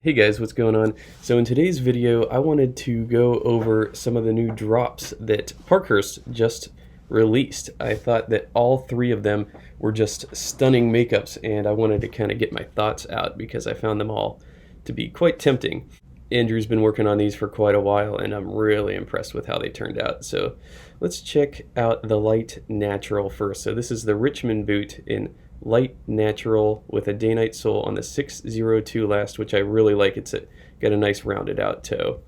Hey guys, what's going on? So in today's video, I wanted to go over some of the new drops that Parkhurst just released. I thought that all three of them were just stunning makeups, and I wanted to kind of get my thoughts out because I found them all to be quite tempting. Andrew's been working on these for quite a while, and I'm really impressed with how they turned out. So let's check out the Light Natural first. So this is the Richmond boot in Light Natural with a day-night sole on the 602 last, which I really like. It's got a nice rounded out toe.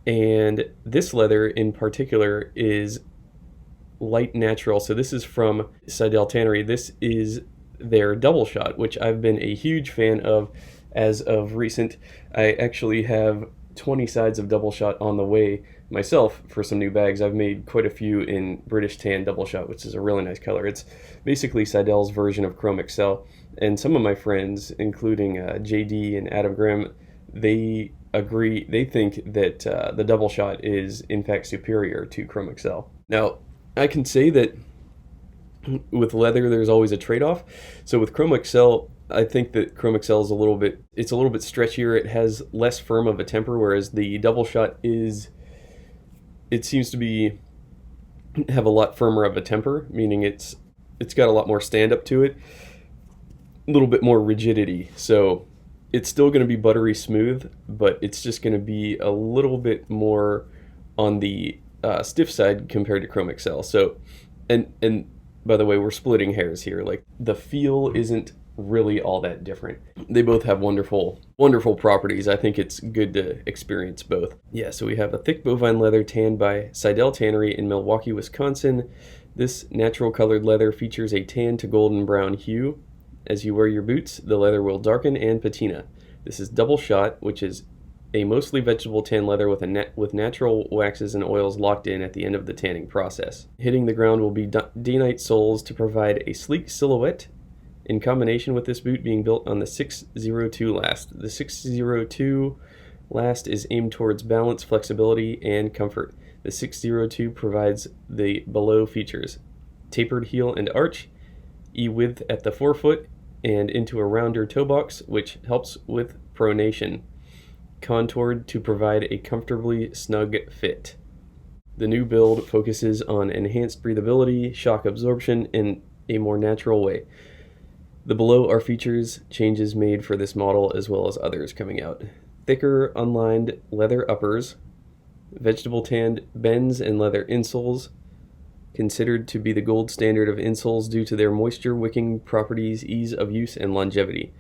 And this leather in particular is Light Natural. So this is from Seidel Tannery. This is their double shot, which I've been a huge fan of as of recent. I actually have 20 sides of double shot on the way myself for some new bags. I've made quite a few in British Tan double shot, which is a really nice color. It's basically Seidel's version of Chrome Excel, and some of my friends, including JD and Adam Graham, they agree. They think that the double shot is in fact superior to Chrome Excel. Now, I can say that with leather there's always a trade-off. So with Chrome Excel, I think that Chrome Excel is a little bit stretchier. It has less firm of a temper, whereas the double shot seems to have a lot firmer of a temper, meaning it's got a lot more stand up to it, a little bit more rigidity. So it's still going to be buttery smooth, but it's just going to be a little bit more on the stiff side compared to Chrome Excel. So and by the way, we're splitting hairs here. Like, the feel isn't really all that different. They both have wonderful properties. I think it's good to experience both. Yeah, so we have a thick bovine leather tanned by Seidel Tannery in Milwaukee, Wisconsin. This natural colored leather features a tan to golden brown hue. As you wear your boots, the leather will darken and patina. This is double shot, which is a mostly vegetable tan leather with natural waxes and oils locked in at the end of the tanning process. Hitting the ground will be day-night soles to provide a sleek silhouette, in combination with this boot being built on the 602 last. The 602 last is aimed towards balance, flexibility, and comfort. The 602 provides the below features: tapered heel and arch, E-width at the forefoot, and into a rounder toe box, which helps with pronation. Contoured to provide a comfortably snug fit. The new build focuses on enhanced breathability, shock absorption in a more natural way. The below are features changes made for this model as well as others coming out. Thicker unlined leather uppers, vegetable tanned bends and leather insoles, considered to be the gold standard of insoles due to their moisture wicking properties, ease of use, and longevity.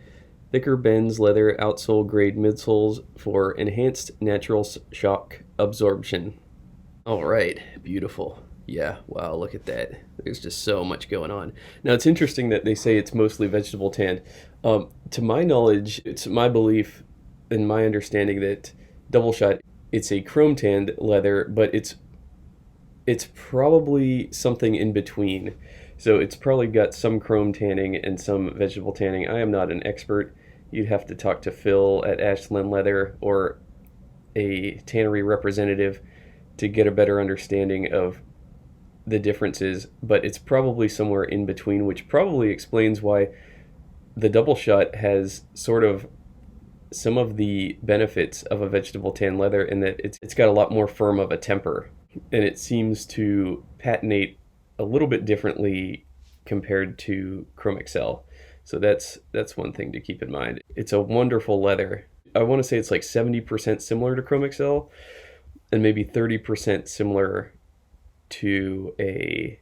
Thicker bends leather outsole grade midsoles for enhanced natural shock absorption. All right, beautiful. Yeah, wow, look at that. There's just so much going on. Now, it's interesting that they say it's mostly vegetable tanned. To my knowledge, it's my belief and my understanding that double shot, it's a chrome tanned leather, but it's probably something in between. So it's probably got some chrome tanning and some vegetable tanning. I am not an expert. You'd have to talk to Phil at Ashland Leather or a tannery representative to get a better understanding of the differences, but it's probably somewhere in between, which probably explains why the double shot has sort of some of the benefits of a vegetable tan leather in that it's got a lot more firm of a temper, and it seems to patinate a little bit differently compared to Chrome Excel. So that's one thing to keep in mind. It's a wonderful leather. I want to say it's like 70% similar to Chrome Excel and maybe 30% similar to a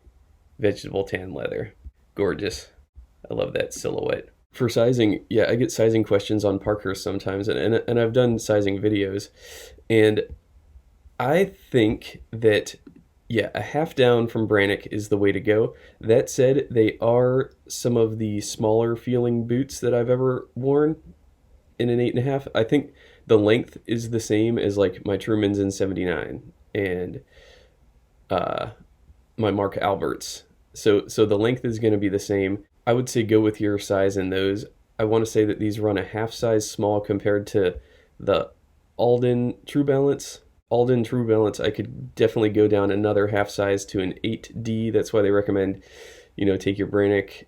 vegetable tan leather. Gorgeous. I love that silhouette. For sizing, yeah, I get sizing questions on Parkhurst sometimes, and I've done sizing videos, and I think that, yeah, a half down from Brannock is the way to go. That said, they are some of the smaller feeling boots that I've ever worn in an 8.5. I think the length is the same as like my Trumans in 79 and my Mark Alberts. So the length is going to be the same. I would say go with your size in those. I want to say that these run a half size small compared to the Alden True Balance. I could definitely go down another half size to an 8D. That's why they recommend, take your Brannock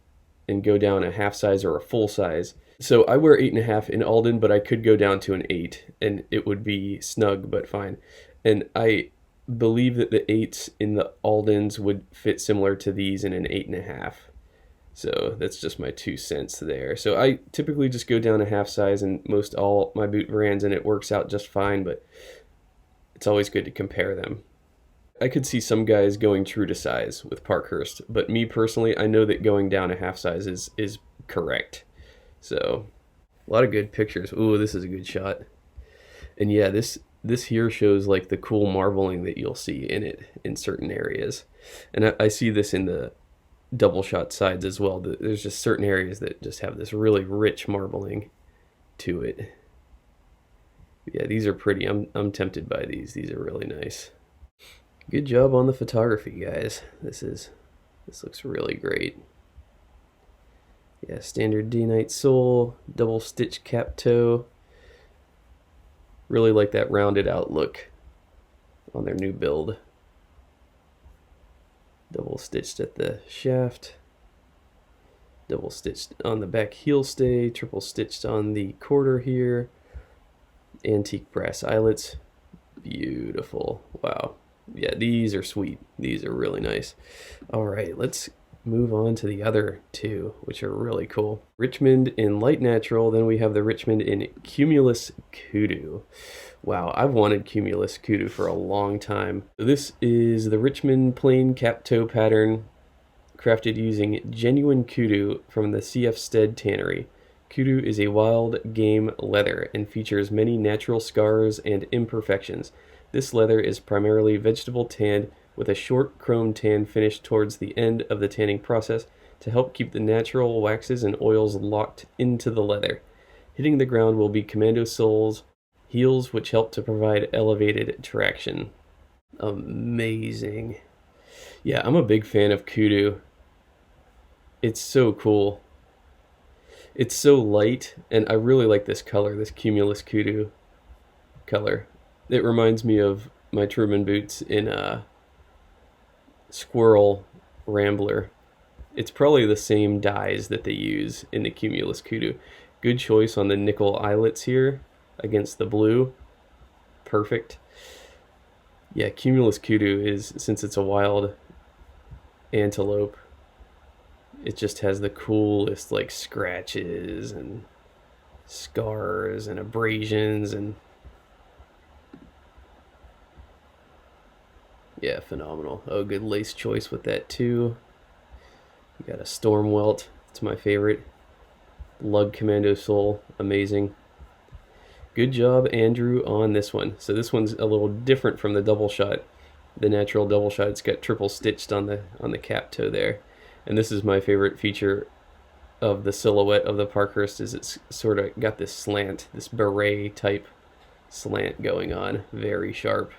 and go down a half size or a full size. So I wear 8.5 in Alden, but I could go down to an 8, and it would be snug but fine. And I believe that the 8s in the Aldens would fit similar to these in an 8.5. So that's just my 2 cents there. So I typically just go down a half size in most all my boot brands, and it works out just fine, but it's always good to compare them. I could see some guys going true to size with Parkhurst, but me personally, I know that going down a half size is correct. So a lot of good pictures. Ooh, this is a good shot. And yeah, this here shows like the cool marbling that you'll see in it in certain areas. And I see this in the double shot sides as well. There's just certain areas that just have this really rich marbling to it. Yeah, these are pretty. I'm tempted by these. These are really nice. Good job on the photography, guys. This looks really great. Yeah, standard D-Night sole, double stitch cap toe. Really like that rounded out look on their new build. Double stitched at the shaft, double stitched on the back heel stay, triple stitched on the quarter here. Antique brass eyelets. Beautiful. Wow. Yeah, these are sweet. These are really nice. All right, let's move on to the other two, which are really cool. Richmond in light natural, then we have the Richmond in Cumulus Kudu. Wow, I've wanted Cumulus Kudu for a long time. This is the Richmond plain cap toe pattern, crafted using genuine kudu from the CF Stead Tannery. Kudu is a wild game leather and features many natural scars and imperfections. This leather is primarily vegetable tanned with a short chrome tan finish towards the end of the tanning process to help keep the natural waxes and oils locked into the leather. Hitting the ground will be commando soles, heels which help to provide elevated traction. Amazing. Yeah, I'm a big fan of kudu. It's so cool. It's so light, and I really like this color, this Cumulus Kudu color. It reminds me of my Truman boots in Squirrel Rambler. It's probably the same dyes that they use in the Cumulus Kudu. Good choice on the nickel eyelets here against the blue. Perfect. Yeah, Cumulus Kudu is, since it's a wild antelope, it just has the coolest like scratches and scars and abrasions, and yeah, phenomenal. Oh, good lace choice with that too. You got a storm welt. It's my favorite. Lug commando sole, amazing. Good job, Andrew, on this one. So this one's a little different from the double shot. The natural double shot, it's got triple stitched on the cap toe there. And this is my favorite feature of the silhouette of the Parkhurst, is it's sort of got this slant, this beret type slant going on. Very sharp.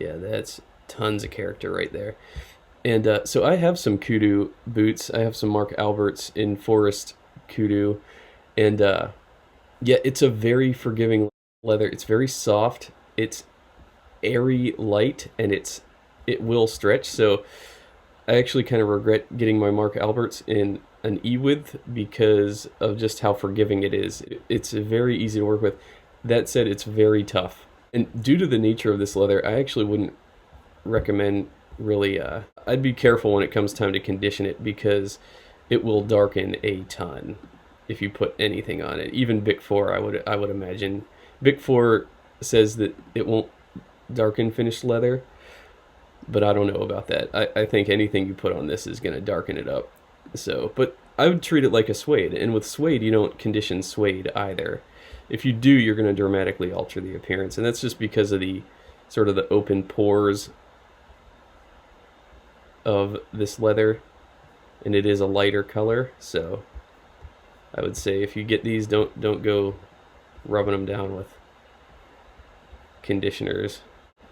Yeah, that's tons of character right there. And so I have some kudu boots. I have some Mark Alberts in forest kudu. And yeah, it's a very forgiving leather. It's very soft. It's airy light, and it will stretch. So I actually kind of regret getting my Mark Alberts in an E-width because of just how forgiving it is. It's very easy to work with. That said, it's very tough. And due to the nature of this leather, I actually wouldn't recommend really, I'd be careful when it comes time to condition it, because it will darken a ton if you put anything on it. Even Bic 4, I would imagine. Bic 4 says that it won't darken finished leather, but I don't know about that. I think anything you put on this is going to darken it up. So, but I would treat it like a suede, and with suede, you don't condition suede either. If you do, you're going to dramatically alter the appearance, and that's just because of the sort of the open pores of this leather, and it is a lighter color. So I would say if you get these, don't go rubbing them down with conditioners.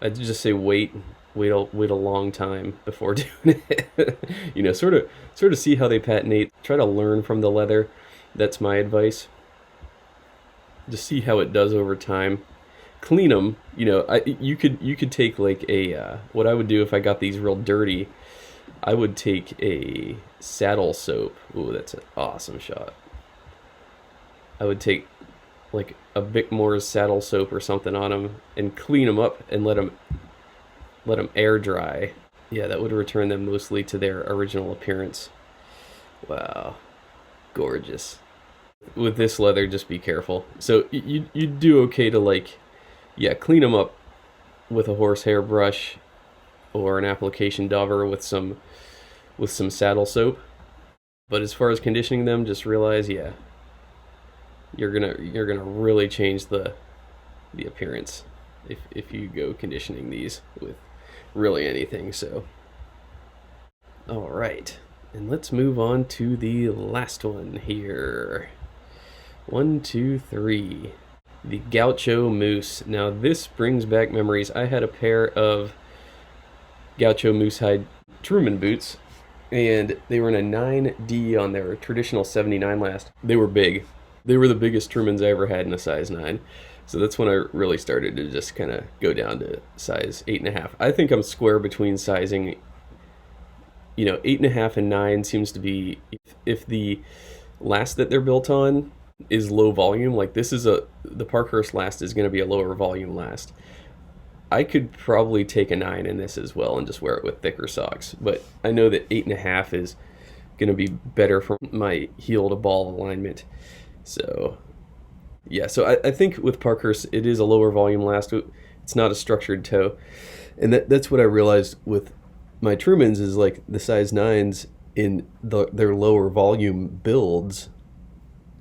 I'd just say wait a long time before doing it. You know, sort of see how they patinate. Try to learn from the leather. That's my advice. Just see how it does over time. Clean them. You know, you could take like a what I would do if I got these real dirty I would take a saddle soap. Ooh, that's an awesome shot. I would take like a Bic Moore's saddle soap or something on them and clean them up and let them air dry. Yeah, that would return them mostly to their original appearance. Wow, gorgeous. With this leather, just be careful. So you do okay to like, yeah, clean them up with a horsehair brush or an application dauber with some saddle soap. But as far as conditioning them, just realize, yeah, you're gonna really change the appearance if you go conditioning these with really anything. So, all right, and let's move on to the last one here. 1, 2, 3. The Gaucho Moose. Now this brings back memories. I had a pair of Gaucho moose hide Truman boots, and they were in a 9D on their traditional 79 last. They were big. They were the biggest Trumans I ever had in a size 9. So that's when I really started to just kind of go down to size 8.5. I think I'm square between sizing, 8.5 and 9 seems to be, if the last that they're built on is low volume, like the Parkhurst last is going to be a lower volume last. I could probably take a 9 in this as well and just wear it with thicker socks, but I know that 8.5 is going to be better for my heel to ball alignment. So yeah, so I think with Parkhurst it is a lower volume last. It's not a structured toe, and that's what I realized with my Trumans is like the size 9s in their lower volume builds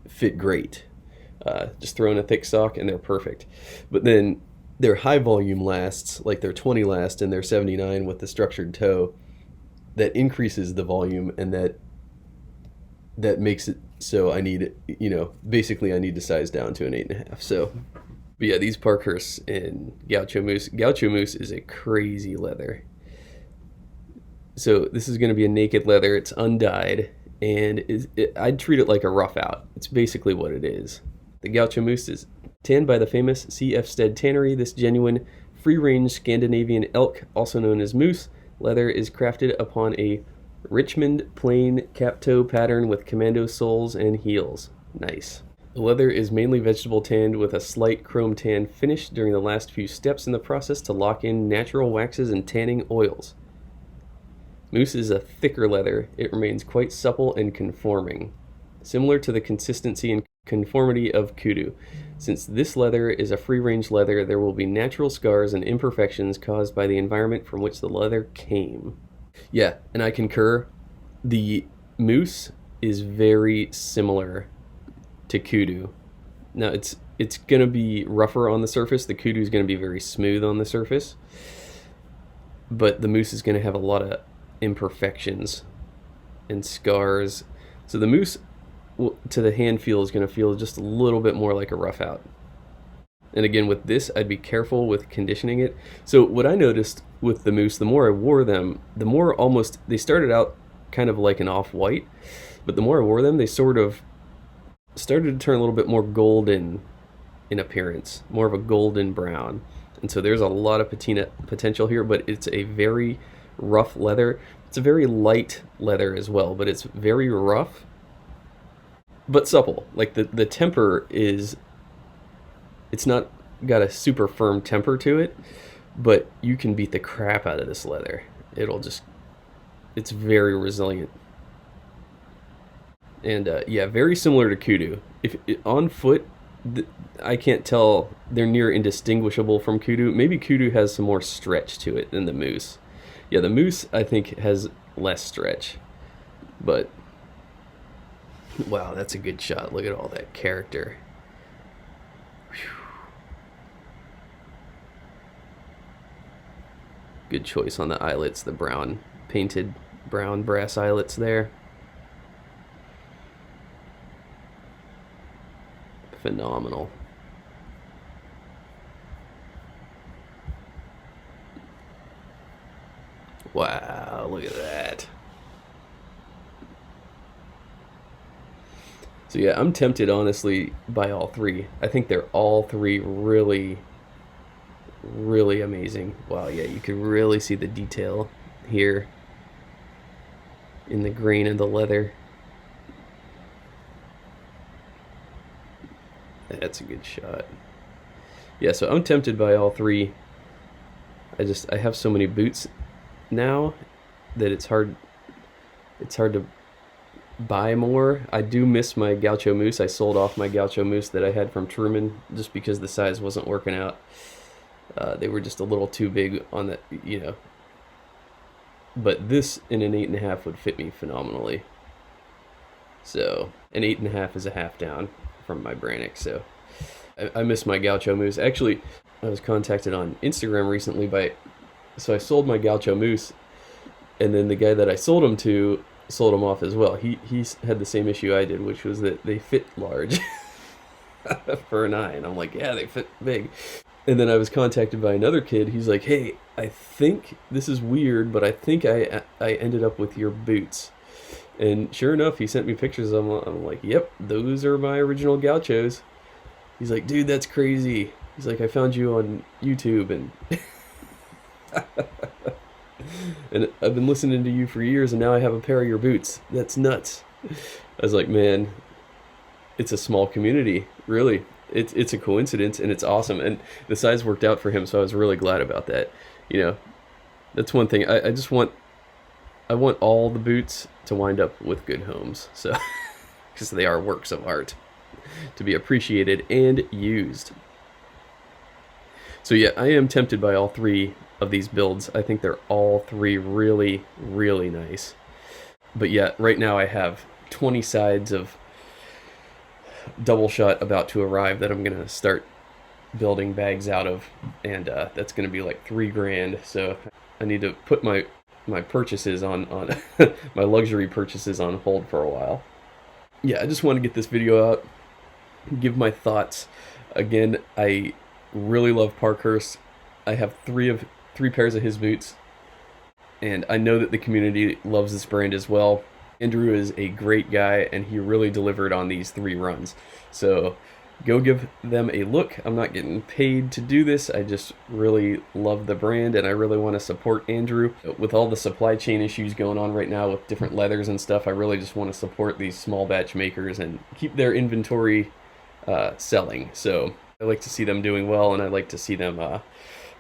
fit great. Just throw in a thick sock and they're perfect. But then their high volume lasts, like their 20 last and their 79 with the structured toe, that increases the volume, and that makes it so I need, basically I need to size down to an 8.5. So, but yeah, these Parkhursts and Gaucho Moose is a crazy leather. So this is going to be a naked leather. It's undyed, and I'd treat it like a rough out. It's basically what it is. The Gaucho Moose is tanned by the famous C.F. Stead Tannery. This genuine free-range Scandinavian elk, also known as moose, leather is crafted upon a Richmond plain cap-toe pattern with commando soles and heels. Nice. The leather is mainly vegetable tanned with a slight chrome tan finish during the last few steps in the process to lock in natural waxes and tanning oils. Moose is a thicker leather. It remains quite supple and conforming, similar to the consistency and conformity of Kudu. Since this leather is a free-range leather, there will be natural scars and imperfections caused by the environment from which the leather came. Yeah, and I concur. The Moose is very similar to Kudu. Now it's going to be rougher on the surface. The Kudu is going to be very smooth on the surface. But the Moose is going to have a lot of imperfections and scars. So the Moose, to the hand feel, is going to feel just a little bit more like a rough out. And again, with this, I'd be careful with conditioning it. So what I noticed with the Moose, the more I wore them, the more almost, they started out kind of like an off-white, but the more I wore them, they sort of started to turn a little bit more golden in appearance, more of a golden brown. And so there's a lot of patina potential here, but it's a very rough leather. It's a very light leather as well, but it's very rough, but supple. Like the temper is, it's not got a super firm temper to it, but you can beat the crap out of this leather. It's very resilient. And yeah, very similar to Kudu. On foot, I can't tell, they're near indistinguishable from Kudu. Maybe Kudu has some more stretch to it than the Moose. Yeah, the Moose, I think, has less stretch. But, wow, that's a good shot. Look at all that character. Whew. Good choice on the eyelets, the brown, painted brown brass eyelets there. Phenomenal. Wow, look at that. So yeah, I'm tempted, honestly, by all three. I think they're all three really, really amazing. Wow, yeah, you can really see the detail here. in the grain of the leather. That's a good shot. Yeah, so I'm tempted by all three. I have so many boots now that it's hard to buy more. I do miss my Gaucho Moose. I sold off my Gaucho Moose that I had from Truman just because the size wasn't working out. They were just a little too big on that, you know. But this in an 8.5 would fit me phenomenally. So an 8.5 is a half down from my Brannock. So I miss my Gaucho Moose. Actually, I was contacted on Instagram recently so I sold my Gaucho Moose, and then the guy that I sold him to sold him off as well. He had the same issue I did, which was that they fit large for an eye. And I'm like, yeah, they fit big. And then I was contacted by another kid. He's like, hey, I think this is weird, but I think I ended up with your boots. And sure enough, he sent me pictures of them. I'm like, yep, those are my original Gauchos. He's like, dude, that's crazy. He's like, I found you on YouTube, and and I've been listening to you for years, and now I have a pair of your boots. That's nuts. I was like, man, it's a small community, really. It's a coincidence, and it's awesome. And the size worked out for him, so I was really glad about that. You know, that's one thing. I want all the boots to wind up with good homes, so because they are works of art to be appreciated and used. So yeah, I am tempted by all three of these builds. I think they're all three really, really nice. But yeah, right now I have 20 sides of double shot about to arrive that I'm gonna start building bags out of, and that's gonna be like $3,000. So I need to put my purchases on my luxury purchases on hold for a while. Yeah, I just want to get this video out, give my thoughts. Again, I really love Parkhurst. I have three pairs of his boots, and I know that the community loves this brand as well. Andrew is a great guy, and he really delivered on these 3 runs. So go give them a look. I'm not getting paid to do this. I just really love the brand, and I really want to support Andrew. With all the supply chain issues going on right now with different leathers and stuff, I really just want to support these small batch makers and keep their inventory selling. So I like to see them doing well, and I like to see them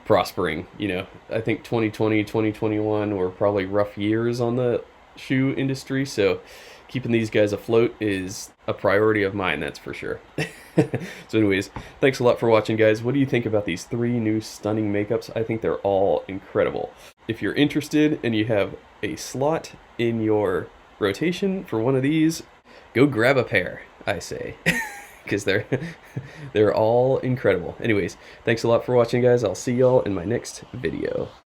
prospering. You know, I think 2020, 2021 were probably rough years on the shoe industry, so keeping these guys afloat is a priority of mine, that's for sure. So anyways, thanks a lot for watching, guys. What do you think about these 3 new stunning makeups? I think they're all incredible. If you're interested and you have a slot in your rotation for one of these, go grab a pair, I say, because they're all incredible. Anyways, thanks a lot for watching, guys. I'll see y'all in my next video.